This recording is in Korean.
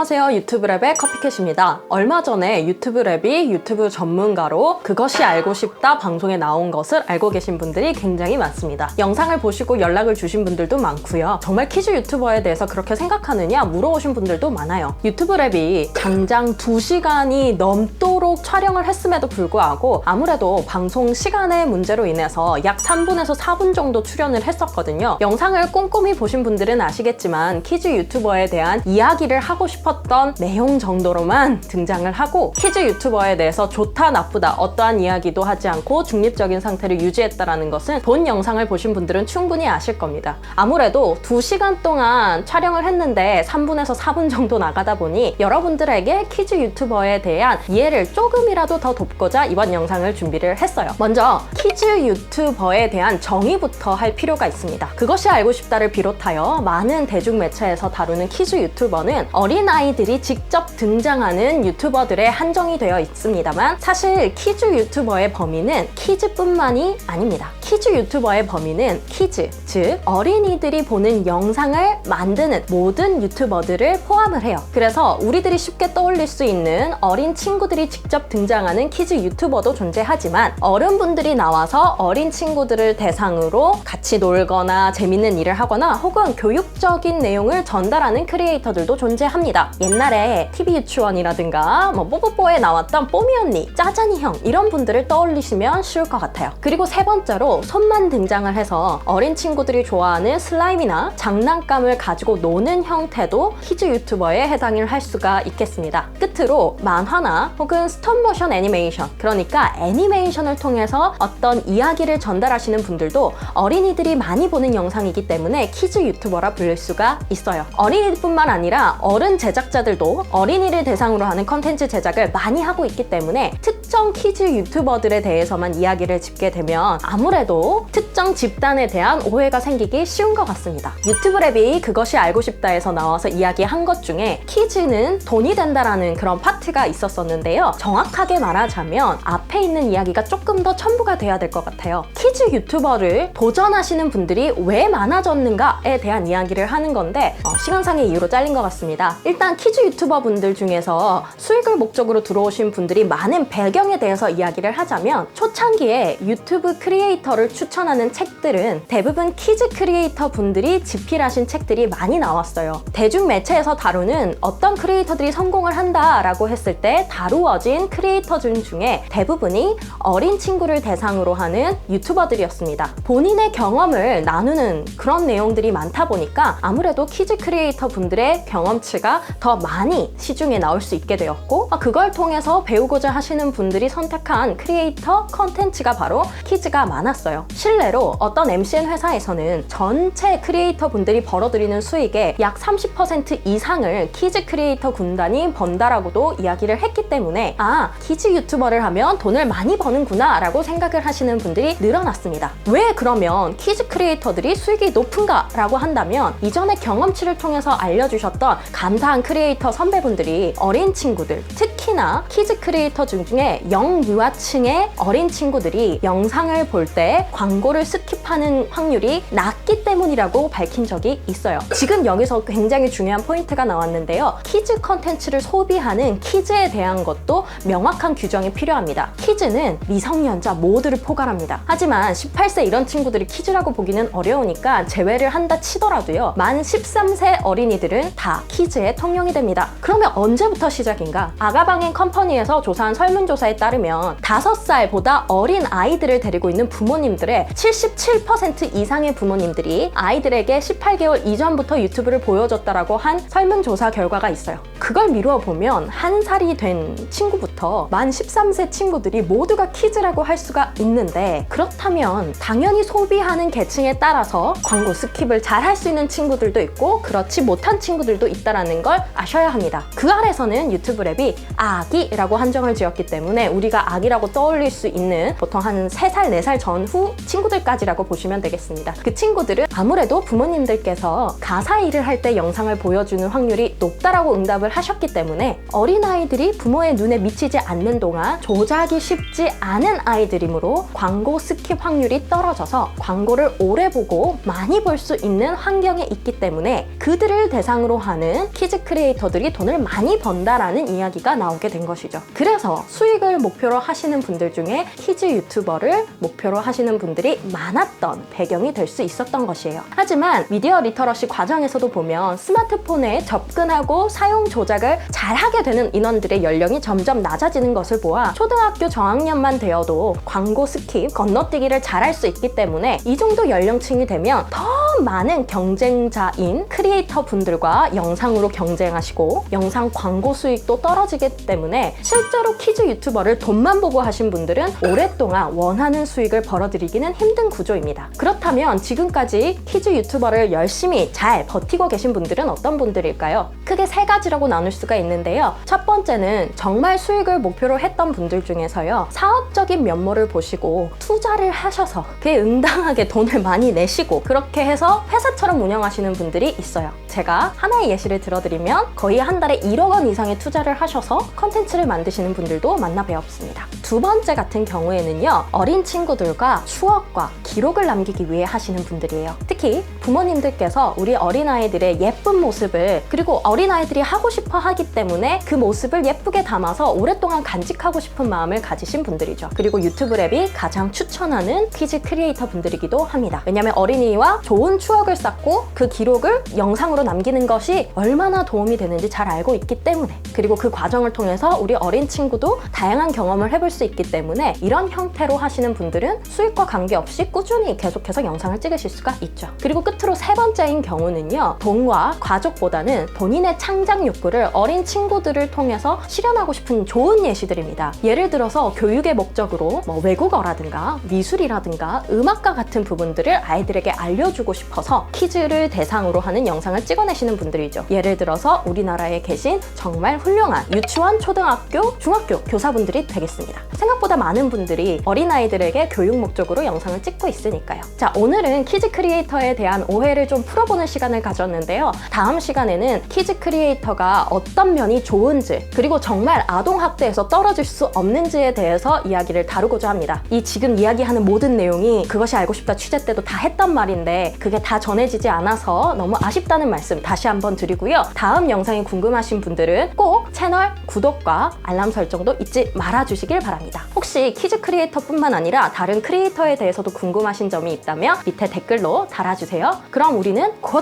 안녕하세요, 유튜브랩의 커피캣입니다. 얼마 전에 유튜브랩이 유튜브 전문가로 그것이 알고 싶다 방송에 나온 것을 알고 계신 분들이 굉장히 많습니다. 영상을 보시고 연락을 주신 분들도 많고요. 정말 키즈 유튜버에 대해서 그렇게 생각하느냐 물어오신 분들도 많아요. 유튜브랩이 장장 2시간이 넘도록 촬영을 했음에도 불구하고 아무래도 방송 시간의 문제로 인해서 약 3분에서 4분 정도 출연을 했었거든요. 영상을 꼼꼼히 보신 분들은 아시겠지만 키즈 유튜버에 대한 이야기를 하고 싶었던 내용 정도로만 등장을 하고 키즈 유튜버에 대해서 좋다 나쁘다 어떠한 이야기도 하지 않고 중립적인 상태를 유지했다는 것은 본 영상을 보신 분들은 충분히 아실 겁니다. 아무래도 2시간 동안 촬영을 했는데 3분에서 4분 정도 나가다 보니 여러분들에게 키즈 유튜버에 대한 이해를 조금이라도 더 돕고자 이번 영상을 준비를 했어요. 먼저 키즈 유튜버에 대한 정의부터 할 필요가 있습니다. 그것이 알고 싶다를 비롯하여 많은 대중매체에서 다루는 키즈 유튜버는 어린아이들이 직접 등장하는 유튜버들에 한정이 되어 있습니다만 사실 키즈 유튜버의 범위는 키즈뿐만이 아닙니다. 키즈 유튜버의 범위는 키즈, 즉 어린이들이 보는 영상을 만드는 모든 유튜버들을 포함을 해요. 그래서 우리들이 쉽게 떠올릴 수 있는 어린 친구들이 직접 등장하는 키즈 유튜버도 존재하지만 어른분들이 나와서 어린 친구들을 대상으로 같이 놀거나 재밌는 일을 하거나 혹은 교육적인 내용을 전달하는 크리에이터들도 존재합니다. 옛날에 TV 유치원이라든가 뽀뽀뽀에 나왔던 뽀미 언니, 짜잔이 형 이런 분들을 떠올리시면 쉬울 것 같아요. 그리고 세 번째로 손만 등장을 해서 어린 친구들이 좋아하는 슬라임이나 장난감을 가지고 노는 형태도 키즈 유튜버에 해당을 할 수가 있겠습니다. 끝으로 만화나 혹은 스톱모션 애니메이션, 그러니까 애니메이션을 통해서 어떤 이야기를 전달하시는 분들도 어린이들이 많이 보는 영상이기 때문에 키즈 유튜버라 불릴 수가 있어요. 어린이뿐만 아니라 어른 제작자들도 어린이를 대상으로 하는 컨텐츠 제작을 많이 하고 있기 때문에 특정 키즈 유튜버들에 대해서만 이야기를 짚게 되면 아무래도 특정 집단에 대한 오해가 생기기 쉬운 것 같습니다. 유튜브랩이 그것이 알고 싶다에서 나와서 이야기한 것 중에 키즈는 돈이 된다라는 그런 파트가 있었었는데요. 정확하게 말하자면 앞에 있는 이야기가 조금 더 첨부가 돼야 될 것 같아요. 키즈 유튜버를 도전하시는 분들이 왜 많아졌는가에 대한 이야기를 하는 건데 시간상의 이유로 잘린 것 같습니다. 일단 키즈 유튜버 분들 중에서 수익을 목적으로 들어오신 분들이 많은 배경에 대해서 이야기를 하자면 초창기에 유튜브 크리에이터를 추천하는 책들은 대부분 키즈 크리에이터 분들이 집필하신 책들이 많이 나왔어요. 대중매체에서 다루는 어떤 크리에이터들이 성공을 한다라고 했을 때 다루어진 크리에이터들 중에 대부분이 어린 친구를 대상으로 하는 유튜버들이었습니다. 본인의 경험을 나누는 그런 내용들이 많다 보니까 아무래도 키즈 크리에이터 분들의 경험치가 더 많이 시중에 나올 수 있게 되었고 그걸 통해서 배우고자 하시는 분들이 선택한 크리에이터 컨텐츠가 바로 키즈가 많았어요. 실례로 어떤 MCN 회사에서는 전체 크리에이터 분들이 벌어들이는 수익의 약 30% 이상을 키즈 크리에이터 군단이 번다라고도 이야기를 했기 때문에 키즈 유튜버를 하면 돈을 많이 버는구나 라고 생각을 하시는 분들이 늘어났습니다. 왜 그러면 키즈 크리에이터들이 수익이 높은가 라고 한다면 이전의 경험치를 통해서 알려주셨던 감사한 크리에이터 선배분들이 어린 친구들, 특히나 키즈 크리에이터 중에 영유아층의 어린 친구들이 영상을 볼 때 광고를 스킵하는 확률이 낮기 때문이라고 밝힌 적이 있어요. 지금 여기서 굉장히 중요한 포인트가 나왔는데요. 키즈 컨텐츠를 소비하는 키즈에 대한 것도 명확한 규정이 필요합니다. 키즈는 미성년자 모두를 포괄합니다. 하지만 18세 이런 친구들이 키즈라고 보기는 어려우니까 제외를 한다 치더라도요. 만 13세 어린이들은 다 키즈에 통용이 됩니다. 그러면 언제부터 시작인가? 아가방행 컴퍼니에서 조사한 설문조사에 따르면 5살보다 어린 아이들을 데리고 있는 부모님들의 77% 이상의 부모님들이 아이들에게 18개월 이전부터 유튜브를 보여줬다라고 한 설문조사 결과가 있어요. 그걸 미루어 보면 1살이 된 친구부터 만 13세 친구들이 모두가 키즈라고 할 수가 있는데 그렇다면 당연히 소비하는 계층에 따라서 광고 스킵을 잘 할 수 있는 친구들도 있고 그렇지 못한 친구들도 있다는 걸 아셔야 합니다. 그 아래서는 유튜브랩이 아기라고 한정을 지었기 때문에 우리가 아기라고 떠올릴 수 있는 보통 한 3살, 4살 전후 친구들까지라고 보시면 되겠습니다. 그 친구들은 아무래도 부모님들께서 가사 일을 할 때 영상을 보여주는 확률이 높다라고 응답을 하셨기 때문에 어린아이들이 부모의 눈에 미치지 않는 동안 조작이 쉽지 않은 아이들이므로 광고 스킵 확률이 떨어져서 광고를 오래 보고 많이 볼 수 있는 환경에 있기 때문에 그들을 대상으로 하는 키즈 크리에이터들이 돈을 많이 번다라는 이야기가 나오게 된 것이죠. 그래서 수익을 목표로 하시는 분들 중에 키즈 유튜버를 목표로 하시는 분들이 많았던 배경이 될 수 있었던 것이에요. 하지만 미디어 리터러시 과정에서도 보면 스마트폰에 접근하고 사용 조작을 잘하게 되는 인원들의 연령이 점점 낮아지는 것을 보아 초등학교 저학년만 되어도 광고 스킵, 건너뛰기를 잘할 수 있기 때문에 이 정도 연령층이 되면 더 많은 경쟁자인 크리에이터 분들과 영상으로 경쟁하시고 영상 광고 수익도 떨어지기 때문에 실제로 키즈 유튜버를 돈만 보고 하신 분들은 오랫동안 원하는 수익을 벌어들이기는 힘든 구조입니다. 그렇다면 지금까지 키즈 유튜버를 열심히 잘 버티고 계신 분들은 어떤 분들일까요? 크게 3가지라고 나눌 수가 있는데요. 첫 번째는 정말 수익을 목표로 했던 분들 중에서요. 사업적인 면모를 보시고 투자를 하셔서 그에 응당하게 돈을 많이 내시고 그렇게 해서 회사처럼 운영하시는 분들이 있어요. 제가 하나의 예시를 들어드리면 거의 한 달에 1억 원 이상의 투자를 하셔서 컨텐츠를 만드시는 분들도 만나 뵈었습니다. 두 번째 같은 경우에는요. 어린 친구들과 추억과 기록을 남기기 위해 하시는 분들이에요. 특히 부모님들께서 우리 어린아이들의 예쁜 모습을 그리고 어린아이들이 하고 싶어 하기 때문에 그 모습을 예쁘게 담아서 오랫동안 간직하고 싶은 마음을 가지신 분들이죠. 그리고 유튜브 랩이 가장 추천하는 키즈 크리에이터 분들이기도 합니다. 왜냐하면 어린이와 좋은 추억을 쌓고 그 기록을 영상으로 남기는 것이 얼마나 도움이 되는지 잘 알고 있기 때문에 그리고 그 과정을 통해서 우리 어린 친구도 다양한 경험을 해볼 수 있기 때문에 이런 형태로 하시는 분들은 수익과 관계없이 꾸준히 계속해서 영상을 찍으실 수가 있죠. 그리고 끝으로 3번째인 경우는요. 돈과 가족보다는 본인의 창작 욕구를 어린 친구들을 통해서 실현하고 싶은 좋은 예시들입니다. 예를 들어서 교육의 목적으로 외국어라든가 미술이라든가 음악과 같은 부분들을 아이들에게 알려주고 싶어서 키즈를 대상으로 하는 영상을 찍어내시는 분들이죠. 예를 들어서 우리나라에 계신 정말 훌륭한 유치원, 초등학교, 중학교 교사분들이 되겠습니다. 생각보다 많은 분들이 어린아이들에게 교육 목적으로 영상을 찍고 있으니까요. 자, 오늘은 키즈 크리에이터에 대한 오해를 좀 풀어보는 시간을 가졌는데요. 다음 시간에는 키즈 크리에이터가 어떤 면이 좋은지 그리고 정말 아동학대에서 떨어질 수 없는지에 대해서 이야기를 다루고자 합니다. 이 지금 이야기하는 모든 내용이 그것이 알고 싶다 취재 때도 다 했단 말인데 그게 다 전해지지 않아서 너무 아쉽다는 말씀 다시 한번 드리고요. 다음 영상이 궁금하신 분들은 꼭 채널 구독과 알람 설정도 잊지 말아주시길 바랍니다. 혹시 키즈 크리에이터뿐만 아니라 다른 크리에이터에 대해서도 궁금하신 점이 있다면 밑에 댓글로 달아주세요. 그럼 우리는 곧